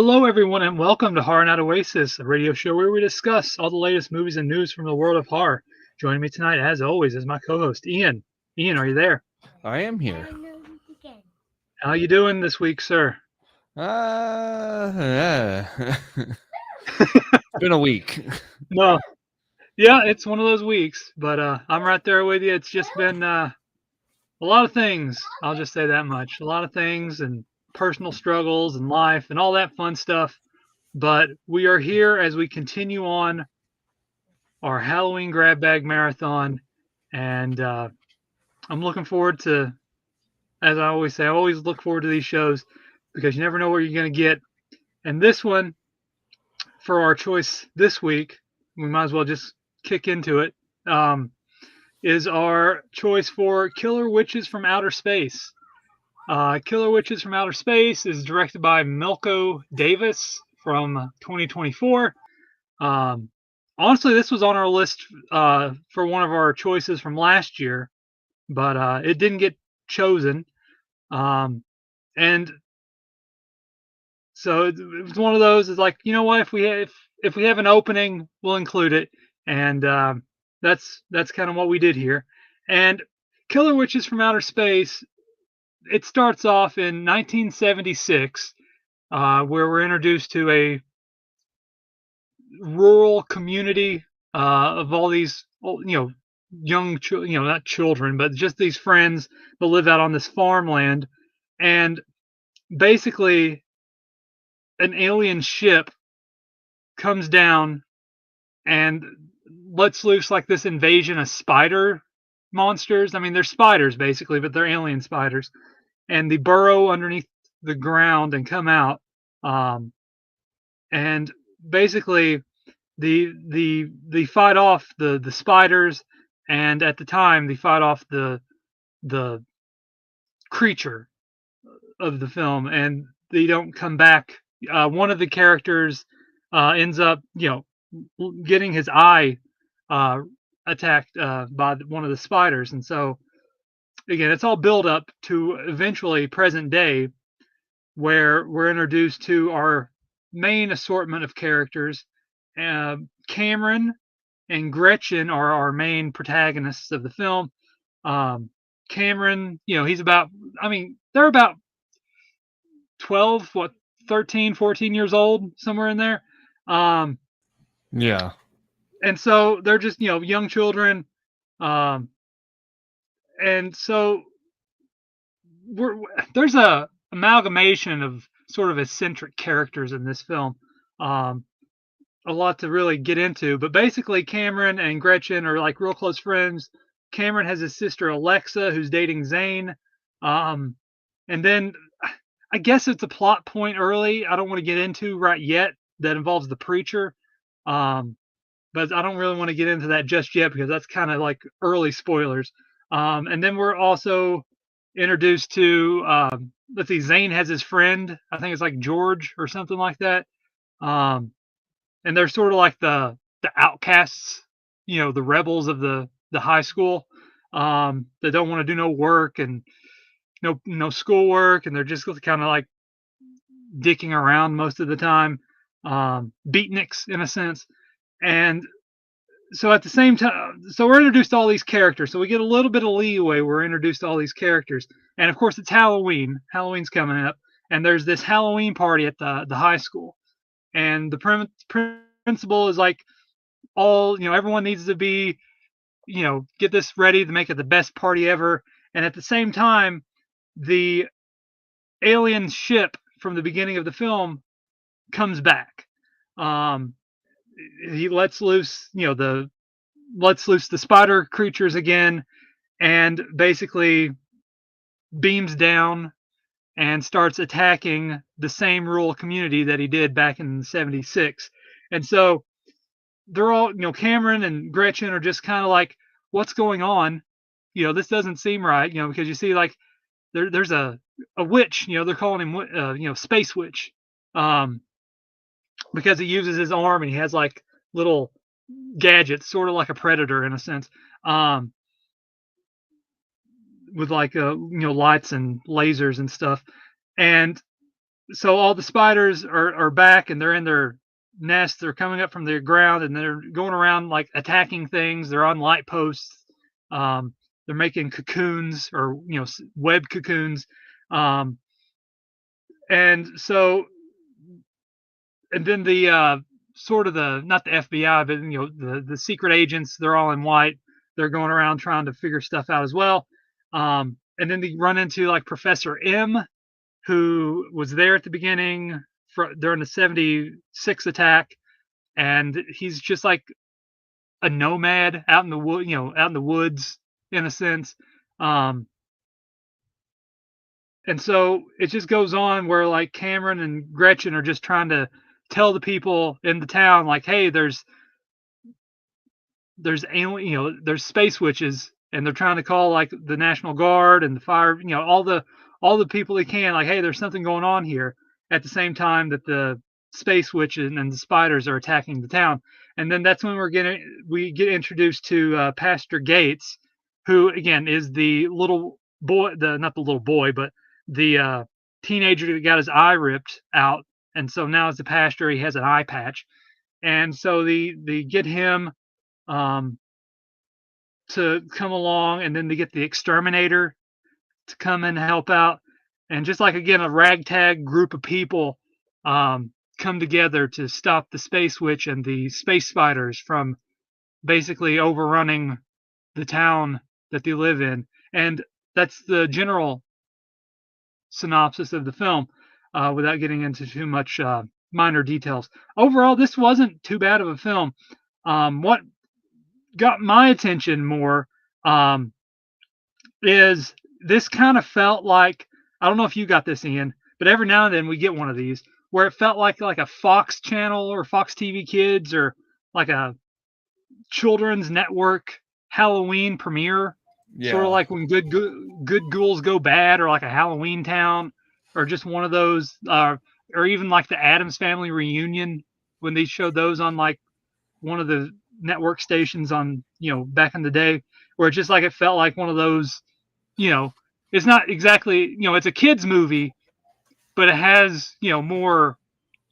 Hello, everyone, and welcome to Horrornightoasis, a radio show where we discuss all the latest movies and news from the world of horror. Joining me tonight, as always, is my co-host Ian. Ian, are you there? I am here. How you doing this week, sir? It's been a week. No, yeah, it's one of those weeks, but I'm right there with you. It's just been a lot of things. I'll just say that much. A lot of things and personal struggles and life and all that fun stuff. But we are here as we continue on our Halloween grab bag marathon, and I'm looking forward to, as I always say, I always look forward to these shows because you never know what you're going to get. And this one, for our choice this week, we might as well just kick into it. Is our choice for Killer Witches from Outer Space. Killer Witches from Outer Space is directed by Milko Davis from 2024. Honestly, this was on our list for one of our choices from last year, but it didn't get chosen. And so it was one of those. It's like, you know what? If we have an opening, we'll include it, and that's kind of what we did here. And Killer Witches from Outer Space. It starts off in 1976, where we're introduced to a rural community of all these, young, not children, but just these friends that live out on this farmland, and basically an alien ship comes down and lets loose like this invasion of spider monsters. I mean, they're spiders basically, but they're alien spiders, and they burrow underneath the ground and come out. And basically, they fight off the spiders, and at the time they fight off the creature of the film, and they don't come back. One of the characters ends up, getting his eye uh, attacked by one of the spiders, and so again, it's all build up to eventually present day, where we're introduced to our main assortment of characters. Cameron and Gretchen are our main protagonists of the film. Cameron, he's about, I mean, they're about 12, 13, 14 years old, somewhere in there. Um, Yeah. and so they're just, young children. Um, and so we're, there's a amalgamation of sort of eccentric characters in this film. Um, a lot to really get into, but basically Cameron and Gretchen are like real close friends. Cameron has his sister Alexa who's dating Zane. And then I guess it's a plot point early I don't want to get into right yet that involves the preacher. But I don't really want to get into that just yet because that's kind of like early spoilers. And then we're also introduced to, let's see, Zane has his friend. I think it's like George or something like that. Um, and they're sort of like the outcasts, the rebels of the high school. They don't want to do no work and no schoolwork, and they're just kind of like dicking around most of the time, beatniks in a sense. And so at the same time, so we're introduced to all these characters. So we get a little bit of leeway. We're introduced to all these characters, and of course it's Halloween. Halloween's coming up, and there's this Halloween party at the high school, and the principal is like, all, everyone needs to be, get this ready to make it the best party ever. And at the same time, the alien ship from the beginning of the film comes back. Um, he lets loose, lets loose the spider creatures again, and basically beams down and starts attacking the same rural community that he did back in '76. And so they're all, Cameron and Gretchen are just kind of like, what's going on? This doesn't seem right, because you see like there's a witch, they're calling him, Space Witch, um, because he uses his arm and he has like little gadgets, sort of like a predator in a sense, um, with like, lights and lasers and stuff. And so all the spiders are back and they're in their nest. They're coming up from the ground and they're going around like attacking things. They're on light posts. Um, they're making cocoons or web cocoons. Um, and so and then the sort of the not the FBI but the secret agents, they're all in white. They're going around trying to figure stuff out as well. And then they run into like Professor M, who was there at the beginning during the 76 attack, and he's just like a nomad out in the wood, out in the woods in a sense. Um, and so it just goes on where like Cameron and Gretchen are just trying to tell the people in the town like, hey, there's alien, there's space witches, and they're trying to call like the National Guard and the fire, all the people they can, like, hey, there's something going on here. At the same time that the space witches and the spiders are attacking the town, and then that's when we get introduced to Pastor Gates, who again is the little boy, the not the little boy, but the teenager that got his eye ripped out, and so now as a pastor he has an eye patch, and so they get him um, to come along, and then they get the exterminator to come and help out, and just like again a ragtag group of people come together to stop the space witch and the space spiders from basically overrunning the town that they live in. And that's the general synopsis of the film, without getting into too much minor details. Overall, this wasn't too bad of a film. What got my attention more um, is this kind of felt like, I don't know if you got this, Ian, but every now and then we get one of these where it felt like a Fox channel or Fox TV Kids or like a children's network Halloween premiere. Yeah. Sort of like when Good Ghouls Go Bad, or like a Halloween Town, or just one of those, or even like the Addams Family Reunion when they showed those on like one of the network stations on back in the day, where it just like it felt like one of those. It's not exactly it's a kids movie, but it has more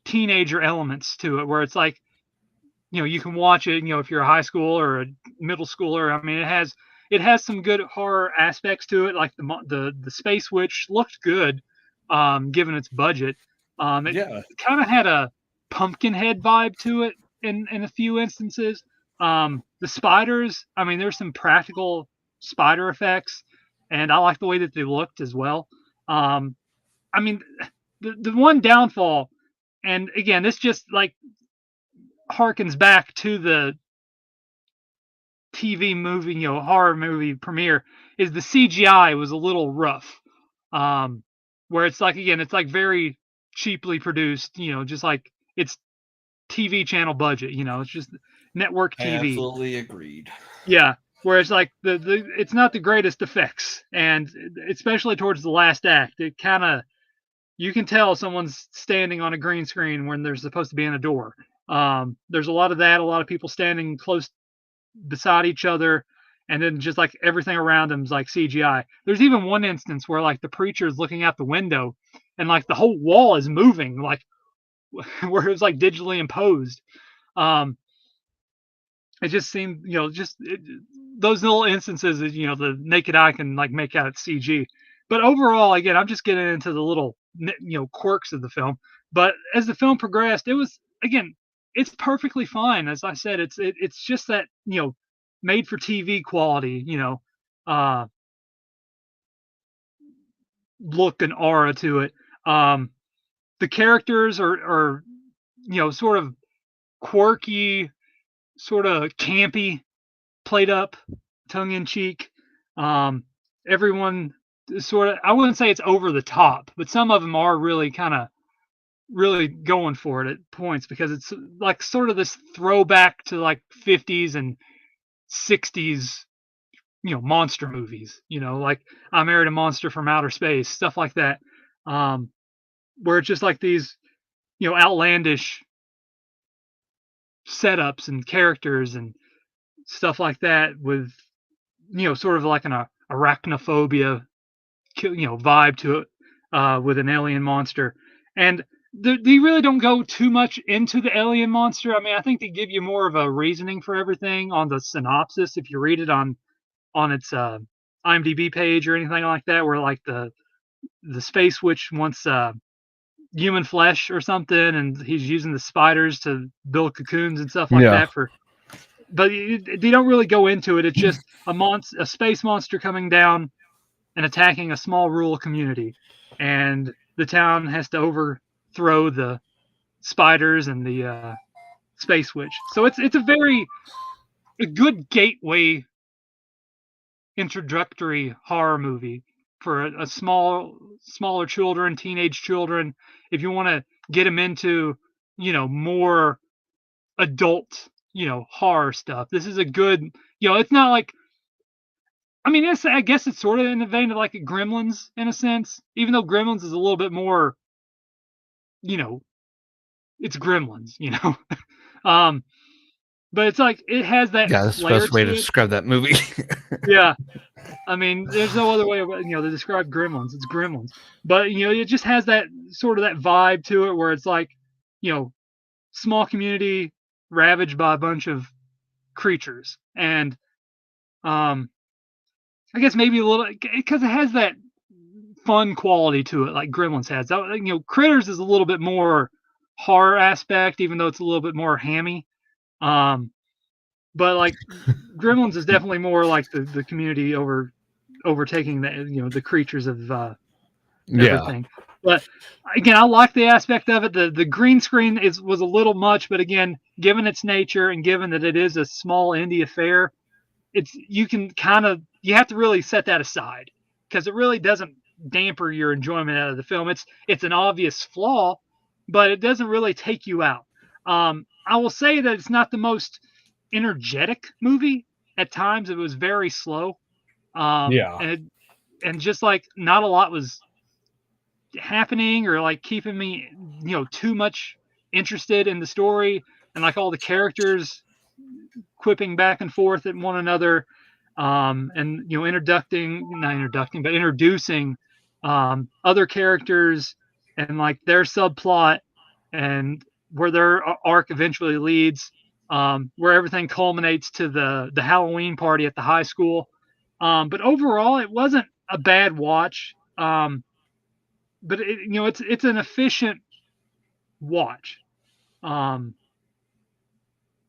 teenager elements to it, where it's like you can watch it if you're a high school or a middle schooler. I mean, it has some good horror aspects to it, like the space witch looked good, given its budget. It Yeah. kind of had a Pumpkinhead vibe to it in a few instances. The spiders, I mean, there's some practical spider effects, and I like the way that they looked as well. I mean, the one downfall, and again, this just like harkens back to the TV movie, horror movie premiere, is the CGI was a little rough. Where it's like, again, it's like very cheaply produced, just like it's TV channel budget, it's just network I TV. absolutely agreed. Yeah. Whereas like it's not the greatest effects, and especially towards the last act, it kind of, you can tell someone's standing on a green screen when they're supposed to be in a door. There's a lot of that, a lot of people standing close beside each other, and then just like everything around them is like CGI. There's even one instance where like the preacher is looking out the window and like the whole wall is moving, like where it was like digitally imposed. It just seemed, those little instances that, the naked eye can like make out it's CG. But overall, again, I'm just getting into the little, quirks of the film. But as the film progressed, it was, again, it's perfectly fine. As I said, it's just that, made for TV quality, look and aura to it. The characters are sort of quirky, sort of campy, played up, tongue in cheek. Everyone is sort of, I wouldn't say it's over the top, but some of them are really kind of really going for it at points, because it's like sort of this throwback to like 50s and 60s, monster movies, like I Married a Monster from Outer Space, stuff like that. Where it's just like these, outlandish setups and characters and stuff like that, with sort of like an arachnophobia vibe to it, with an alien monster. And they really don't go too much into the alien monster. I mean, I think they give you more of a reasoning for everything on the synopsis if you read it on its IMDb page or anything like that, where like the space witch wants human flesh or something, and he's using the spiders to build cocoons and stuff like that for. But they don't really go into it. It's just a space monster coming down and attacking a small rural community, and the town has to overthrow the spiders and the space witch. So it's a good gateway introductory horror movie for a smaller children, teenage children. If you want to get them into, more adult, horror stuff, this is a good. It's not like. I mean, I guess it's sort of in the vein of like Gremlins in a sense, even though Gremlins is a little bit more, it's Gremlins, but it's like it has that that's the best way to describe that movie. Yeah. I mean, there's no other way to describe Gremlins. It's Gremlins, but it just has that sort of that vibe to it, where it's like, small community ravaged by a bunch of creatures, and I guess maybe a little because it has that fun quality to it, like Gremlins has. Critters is a little bit more horror aspect, even though it's a little bit more hammy. But like Gremlins is definitely more like the community overtaking the creatures of everything. But again, I like the aspect of it. The green screen was a little much, but again, given its nature and given that it is a small indie affair, you have to really set that aside, because it really doesn't damper your enjoyment out of the film. It's an obvious flaw, but it doesn't really take you out. I will say that it's not the most energetic movie. At times, it was very slow. And just like not a lot was happening, or like keeping me, too much interested in the story, and like all the characters quipping back and forth at one another, and introducing other characters and like their subplot and where their arc eventually leads, where everything culminates to the Halloween party at the high school. But overall, it wasn't a bad watch. But it's an efficient watch.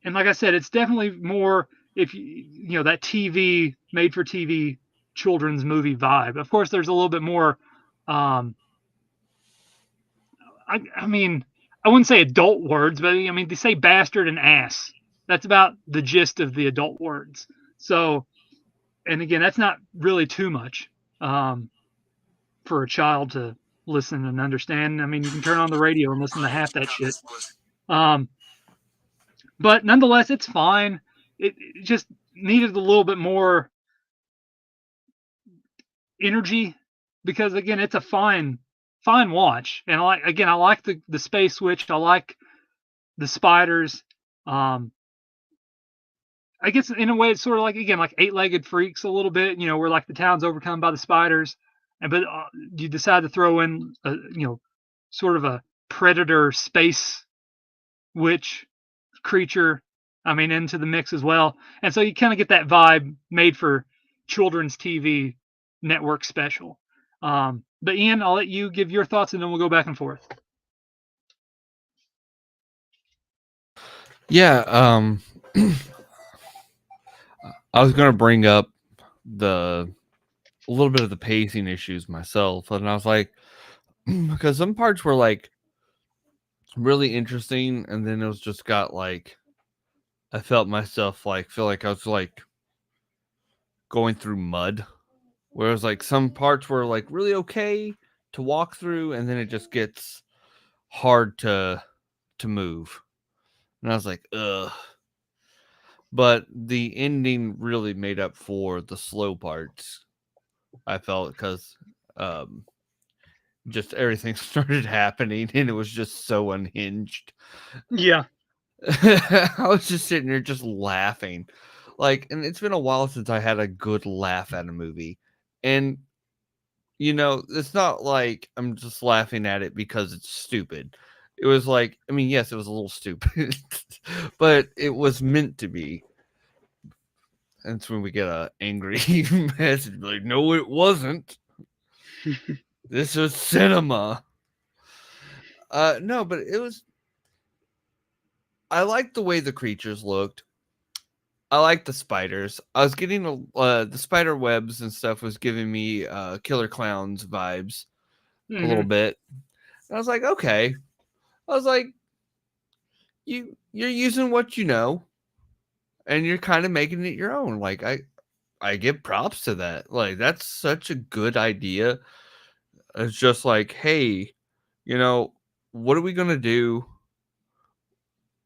And like I said, it's definitely more if that TV made for TV children's movie vibe. Of course, there's a little bit more. I mean, I wouldn't say adult words, but I mean they say bastard and ass. That's about the gist of the adult words. So, and again, that's not really too much for a child to listen and understand. I mean, you can turn on the radio and listen to half that shit. But nonetheless, it's fine. It just needed a little bit more energy, because again, it's a fine watch. And I like the space witch. I like the spiders. I guess in a way, it's sort of like, again, like Eight-Legged Freaks a little bit. Where like the town's overcome by the spiders, but you decide to throw in sort of a predator space witch creature, into the mix as well. And so you kind of get that vibe made for children's TV network special. But Ian, I'll let you give your thoughts and then we'll go back and forth. Yeah. I was going to bring up a little bit of the pacing issues myself. And I was like, because some parts were like really interesting. And then it was just got like, I felt myself feel like I was like going through mud, whereas like some parts were like really okay to walk through, and then it just gets hard to move. And I was like, ugh. But the ending really made up for the slow parts, I felt, because just everything started happening and it was just so unhinged. Yeah. I was just sitting there just laughing. And it's been a while since I had a good laugh at a movie. And it's not like I'm just laughing at it because it's stupid. It was like, I mean, yes, it was a little stupid, but it was meant to be. And that's when we get a angry message like, no, it wasn't. This was cinema. No, but it was. I liked the way the creatures looked. I like the spiders. I was getting the spider webs and stuff was giving me Killer Clowns vibes a little bit. And I was like, okay. I was like, you're using what you know, and you're kind of making it your own. Like I give props to that. Like that's such a good idea. It's just like, hey, what are we gonna do?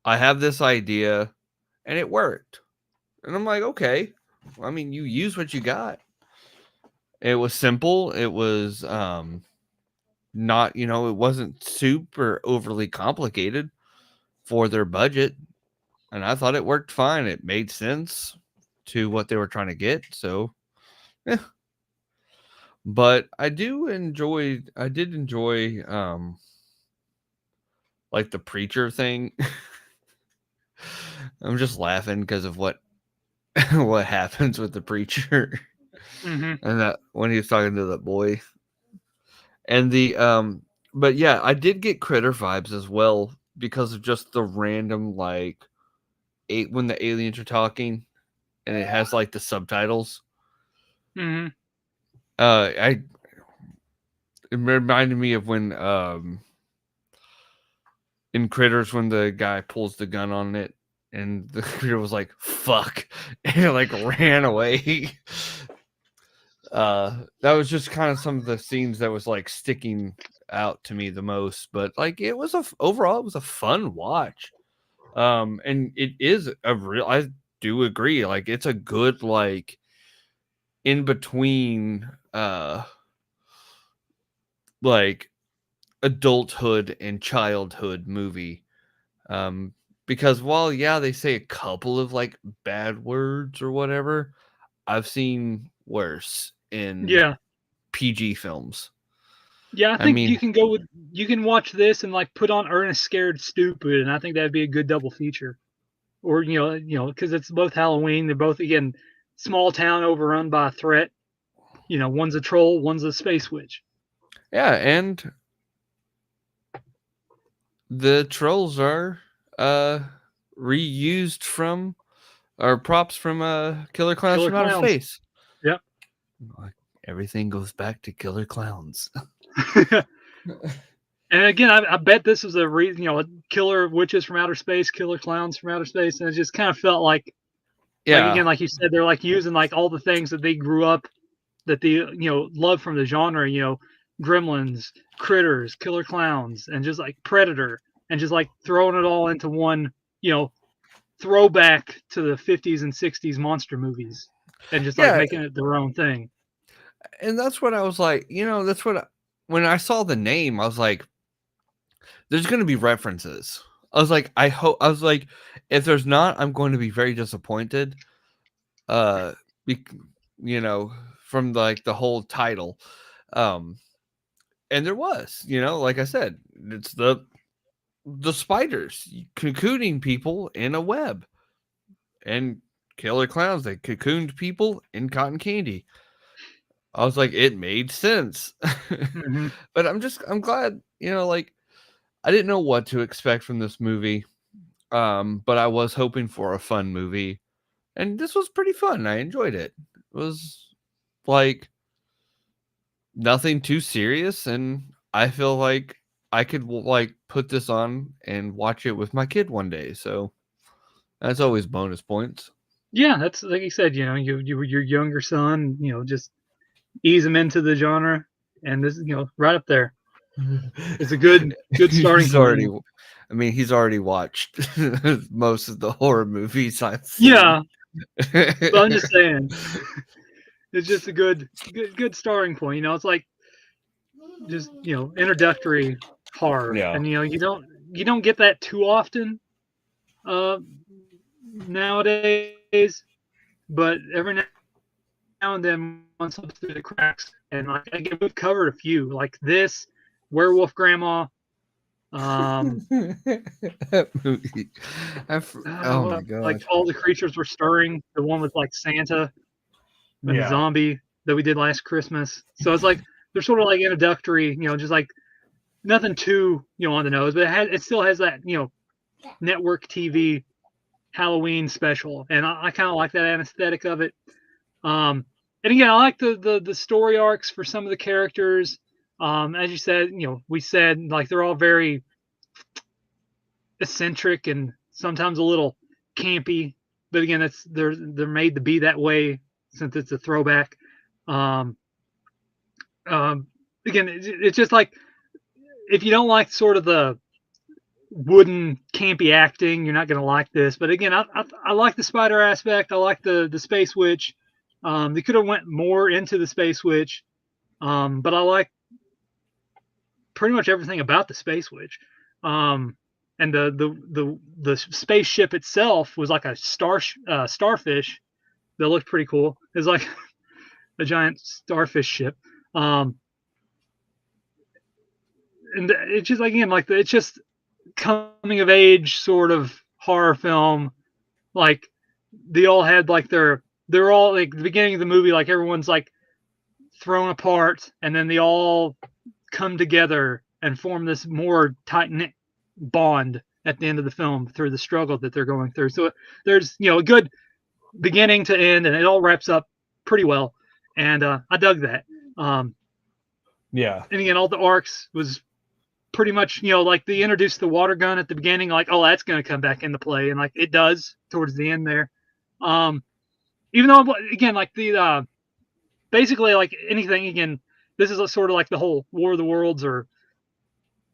I have this idea, and it worked. And I'm like, okay. I mean, you use what you got. It was simple. It was not, it wasn't super overly complicated for their budget. And I thought it worked fine. It made sense to what they were trying to get. So, yeah. But I did enjoy like the preacher thing. I'm just laughing because of what what happens with the preacher. And that when he was talking to that boy. And but yeah, I did get Critter vibes as well because of just the random like when the aliens are talking and it has like the subtitles. It reminded me of when in Critters when the guy pulls the gun on it and the critter was like fuck and it like ran away. That was just kind of some of the scenes that was like sticking out to me the most, but like it was overall it was a fun watch. And it is a real, I do agree, like it's a good like in between like adulthood and childhood movie. Because while yeah they say a couple of like bad words or whatever, I've seen worse in PG films. Yeah, I I think mean, you can watch this and like put on Ernest Scared Stupid, and I think that'd be a good double feature. Or because it's both Halloween, they're both again small town overrun by a threat. One's a troll, one's a space witch. yeah, and the trolls are reused from or props from Killer Clowns Killer from Outer Clowns. Space. Yep. Like, everything goes back to Killer Clowns. And again, I bet this is a reason, killer witches from outer space, killer clowns from outer space, and it just kind of felt like again, like you said, they're like using like all the things that they grew up that they love from the genre, Gremlins, Critters, Killer Clowns, and just like Predator, and just like throwing it all into one, throwback to the 50s and 60s monster movies, and just like making it their own thing. And that's what I was like, that's what when I saw the name, I was like, there's going to be references. I was like, if there's not, I'm going to be very disappointed. Be, from like the whole title. And there was, like I said, it's the spiders cocooning people in a web. And Killer Clowns, they cocooned people in cotton candy. I was like, it made sense. But I'm glad, like I didn't know what to expect from this movie. But I was hoping for a fun movie. And this was pretty fun. I enjoyed it. It was like nothing too serious, and I feel like I could like put this on and watch it with my kid one day. So that's always bonus points. Yeah, that's like you said. Your younger son. Just ease him into the genre, and this right up there. It's a good starting point. He's already watched most of the horror movies I've seen. Yeah, but I'm just saying, it's just a good starting point. It's like just introductory horror, and you don't get that too often nowadays, but every now and and then one slips through the cracks. And like again, we've covered a few like this, Werewolf Grandma. That movie. Oh my Like gosh. all the creatures were stirring. The one with like Santa and the zombie that we did last Christmas. So it's like they're sort of like introductory, just like nothing too on the nose, but it still has that network TV Halloween special, and I kind of like that aesthetic of it. And again, I like the story arcs for some of the characters. As you said, we said like they're all very eccentric and sometimes a little campy, but again, they're made to be that way since it's a throwback. Um, Again, it's just like if you don't like sort of the wooden campy acting, you're not going to like this. But again, I like the spider aspect. I like the space witch. They could have went more into the space witch, but I like pretty much everything about the space witch. And the spaceship itself was like a starfish that looked pretty cool. It's like a giant starfish ship. And it's just again like it's just coming of age sort of horror film. Like they all had like they're all like the beginning of the movie, like everyone's like thrown apart, and then they all come together and form this more tight knit bond at the end of the film through the struggle that they're going through. So there's a good beginning to end, and it all wraps up pretty well. And I dug that. Yeah. And again, all the arcs was pretty much, like they introduced the water gun at the beginning, like, oh, that's going to come back into play. And like it does towards the end there. Even though, again, like the, basically like anything, again, this is sort of like the whole War of the Worlds or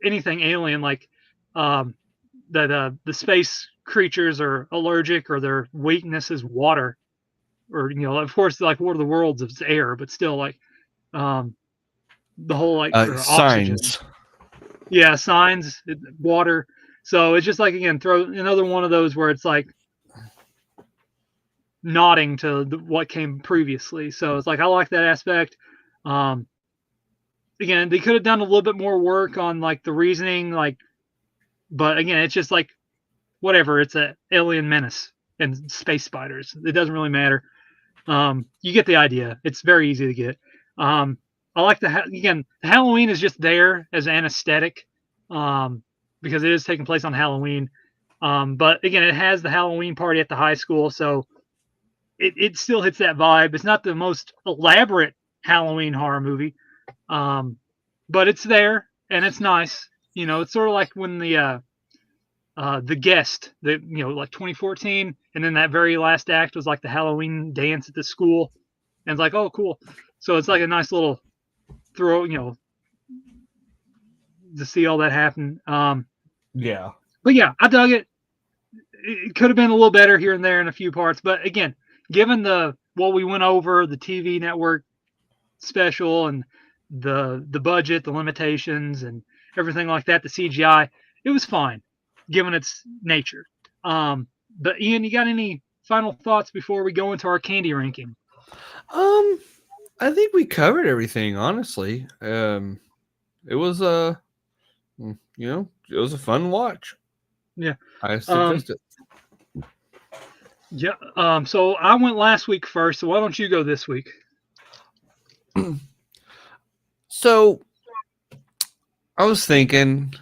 anything alien, like that the space creatures are allergic or their weakness is water, or of course like War of the Worlds it's air, but still like the whole like oxygen. Signs. Yeah, signs, water. So it's just like again, throw another one of those where it's like nodding to what came previously. So it's like I like that aspect. Again, they could have done a little bit more work on like the reasoning, like, but again, it's just like whatever. It's an alien menace and space spiders. It doesn't really matter. You get the idea. It's very easy to get. I like again, the Halloween is just there as an aesthetic because it is taking place on Halloween. But again, it has the Halloween party at the high school, so it still hits that vibe. It's not the most elaborate Halloween horror movie, but it's there and it's nice. It's sort of like when the Guest, like 2014, and then that very last act was like the Halloween dance at the school, and it's like, oh, cool. So it's like a nice little throw, to see all that happen. Yeah. But yeah, I dug it. It could have been a little better here and there in a few parts, but again, given what we went over, the TV network special and the budget, the limitations, and everything like that, the CGI, it was fine, given its nature. But Ian, you got any final thoughts before we go into our candy ranking? I think we covered everything, honestly. It was it was a fun watch. Yeah. I suggest it. Yeah. So I went last week first, so why don't you go this week? So I was thinking,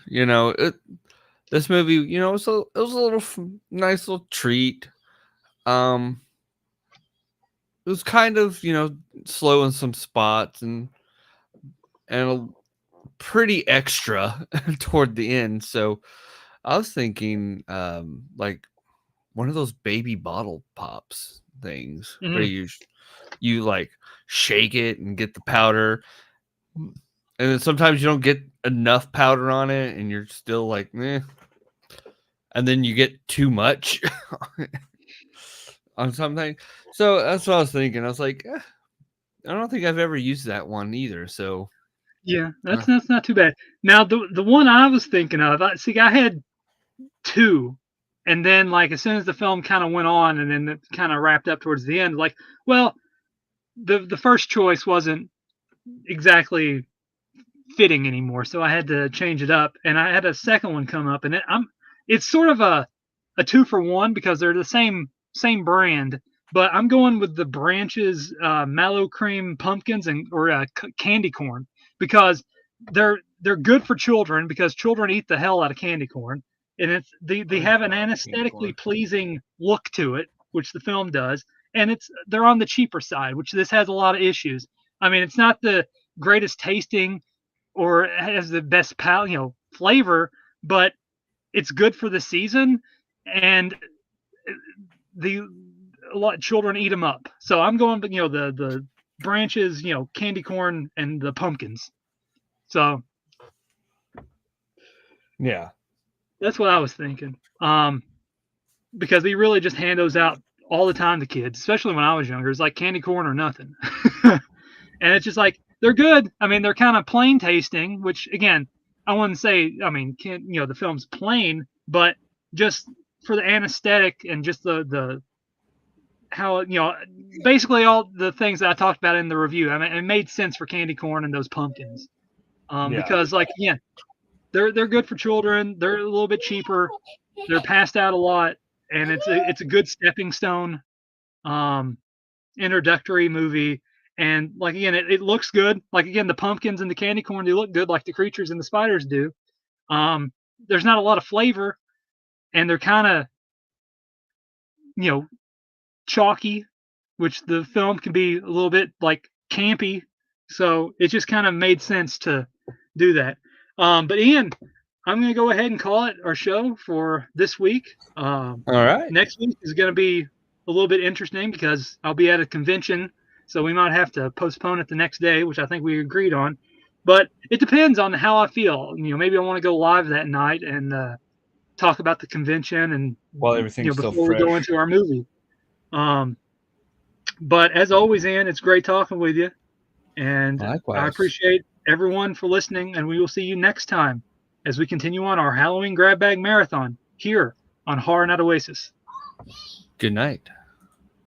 this movie, it was a little nice little treat. It was kind of, slow in some spots and pretty extra toward the end. So I was thinking, like one of those baby bottle pops things where you like shake it and get the powder, and then sometimes you don't get enough powder on it, and you're still like, meh. And then you get too much on something. So that's what I was thinking. I was like, I don't think I've ever used that one either. So yeah, that's not too bad. Now the one I was thinking of, I had two, and then like as soon as the film kind of went on, and then it kind of wrapped up towards the end, like, well, the first choice wasn't exactly fitting anymore, so I had to change it up, and I had a second one come up, and it's sort of a 2-for-1 because they're the same brand, but I'm going with the Branches mallow cream pumpkins or candy corn because they're good for children because children eat the hell out of candy corn, and they have an aesthetically pleasing look to it, which the film does, and they're on the cheaper side, which this has a lot of issues. I mean, it's not the greatest tasting or has the best flavor, but it's good for the season, and the a lot of children eat them up. So I'm going, the Branches, candy corn and the pumpkins. So Yeah. that's what I was thinking. Because we really just hand those out all the time to kids, especially when I was younger. It's like candy corn or nothing. And it's just like, they're good. I mean, they're kind of plain tasting, which again, I wouldn't say, I mean, the film's plain, but just for the anesthetic and just the how, basically all the things that I talked about in the review. I mean, it made sense for candy corn and those pumpkins. Because like, again, they're good for children. They're a little bit cheaper. They're passed out a lot, and it's a good stepping stone introductory movie. And like, again, it looks good. Like, again, the pumpkins and the candy corn, they look good like the creatures and the spiders do. There's not a lot of flavor, and they're kind of, chalky, which the film can be a little bit like campy. So it just kind of made sense to do that. But Ian, I'm going to go ahead and call it our show for this week. All right. Next week is going to be a little bit interesting because I'll be at a convention, so we might have to postpone it the next day, which I think we agreed on. But it depends on how I feel. Maybe I want to go live that night and talk about the convention and while everything's still before fresh. we go into our movie. But as always, Ian, it's great talking with you, and Likewise. I appreciate everyone for listening, and we will see you next time as we continue on our Halloween Grab Bag Marathon here on Horror Night Oasis. Good night.